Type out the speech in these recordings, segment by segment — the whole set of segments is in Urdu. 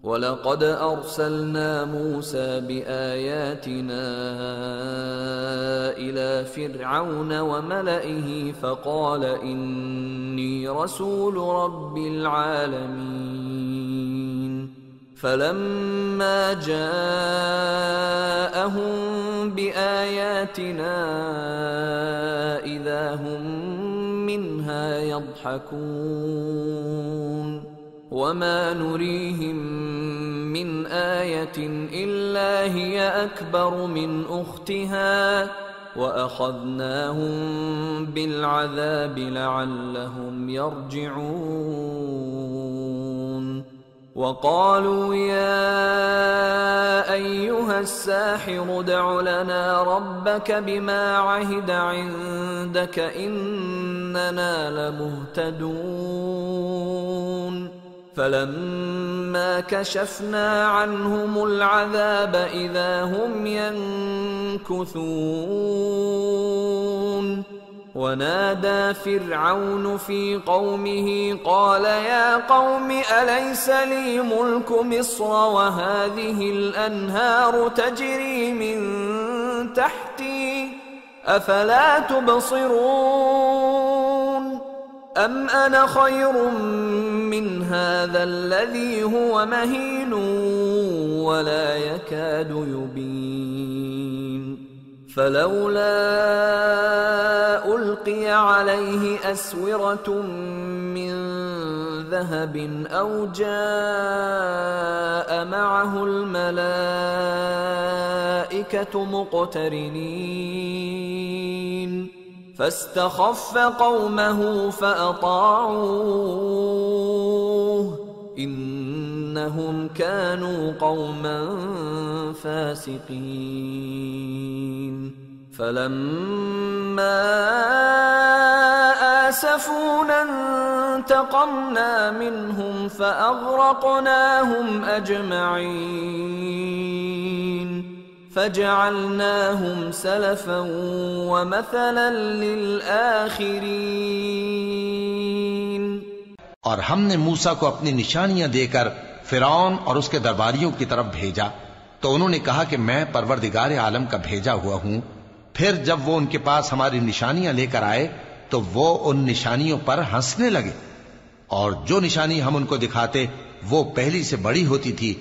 وَلَقَدْ أَرْسَلْنَا مُوسَى بِآيَاتِنَا إِلَى فِرْعَوْنَ وَمَلَئِهِ فَقَالَ إِنِّي رَسُولُ رَبِّ الْعَالَمِينَ فَلَمَّا جَاءَهُم بِآيَاتِنَا إِذَا هُم مِّنْهَا يَضْحَكُونَ وَمَا نُرِيهِمْ مِنْ آيَةٍ إِلَّا هِيَ أَكْبَرُ مِنْ أُخْتِهَا وَأَخَذْنَاهُمْ بِالْعَذَابِ لَعَلَّهُمْ يَرْجِعُونَ وَقَالُوا يَا أَيُّهَ السَّاحِرُ ادْعُ لَنَا رَبَّكَ بِمَا عَهِدَ عِندَكَ إِنَّنَا لَمُهْتَدُونَ فَلَمَّا كَشَفْنَا عَنْهُمُ الْعَذَابَ إِذَا هُمْ يَنكُثُونَ وَنَادَى فِرْعَوْنُ فِي قَوْمِهِ قَالَ يَا قَوْمِ أَلَيْسَ لِي مُلْكُ مِصْرَ وَهَٰذِهِ الْأَنْهَارُ تَجْرِي مِن تَحْتِي أَفَلَا تُبْصِرُونَ أَمْ أَنَا خَيْرٌ مِّنْ هَٰذَا الَّذِي هُوَ مَهِينٌ وَلَا يَكَادُ يُبِينُ فَلَوْلَا أُلْقِيَ عَلَيْهِ أَسْوِرَةٌ مِّن ذَهَبٍ أَوْ جَاءَ مَعَهُ الْمَلَائِكَةُ مُقْتَرِنِينَ فاستخف قومه فأطاعوه إنهم كانوا قوما فاسقين فلما آسفونا انتقمنا منهم فأغرقناهم أجمعين فجعلناهم سلفا ومثلا للآخرین اور ہم نے موسیٰ کو اپنی نشانیاں دے کر فرعون اور اس کے درباریوں کی طرف بھیجا تو انہوں نے کہا کہ میں پروردگار عالم کا بھیجا ہوا ہوں۔ پھر جب وہ ان کے پاس ہماری نشانیاں لے کر آئے تو وہ ان نشانیوں پر ہنسنے لگے، اور جو نشانی ہم ان کو دکھاتے وہ پہلی سے بڑی ہوتی تھی،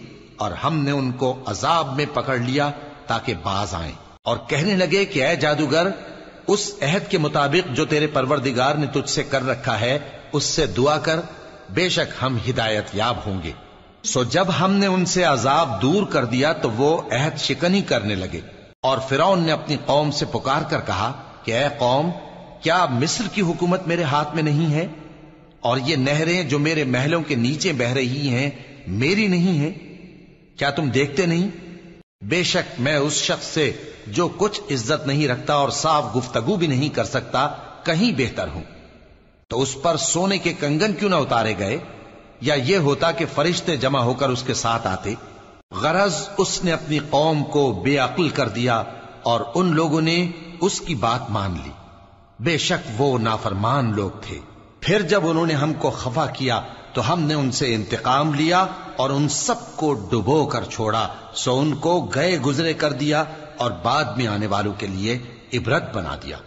اور ہم نے ان کو عذاب میں پکڑ لیا تاکہ باز آئیں، اور کہنے لگے کہ اے جادوگر، اس عہد کے مطابق جو تیرے پروردگار نے تجھ سے کر رکھا ہے اس سے دعا کر، بے شک ہم ہدایت یاب ہوں گے۔ سو جب ہم نے ان سے عذاب دور کر دیا تو وہ عہد شکنی کرنے لگے، اور فرعون نے اپنی قوم سے پکار کر کہا کہ اے قوم، کیا مصر کی حکومت میرے ہاتھ میں نہیں ہے، اور یہ نہریں جو میرے محلوں کے نیچے بہہ رہی ہیں میری نہیں ہیں؟ کیا تم دیکھتے نہیں؟ بے شک میں اس شخص سے جو کچھ عزت نہیں رکھتا اور صاف گفتگو بھی نہیں کر سکتا کہیں بہتر ہوں۔ تو اس پر سونے کے کنگن کیوں نہ اتارے گئے، یا یہ ہوتا کہ فرشتے جمع ہو کر اس کے ساتھ آتے؟ غرض اس نے اپنی قوم کو بے عقل کر دیا اور ان لوگوں نے اس کی بات مان لی، بے شک وہ نافرمان لوگ تھے۔ پھر جب انہوں نے ہم کو خفا کیا تو ہم نے ان سے انتقام لیا اور ان سب کو ڈبو کر چھوڑا، سو ان کو گئے گزرے کر دیا اور بعد میں آنے والوں کے لیے عبرت بنا دیا۔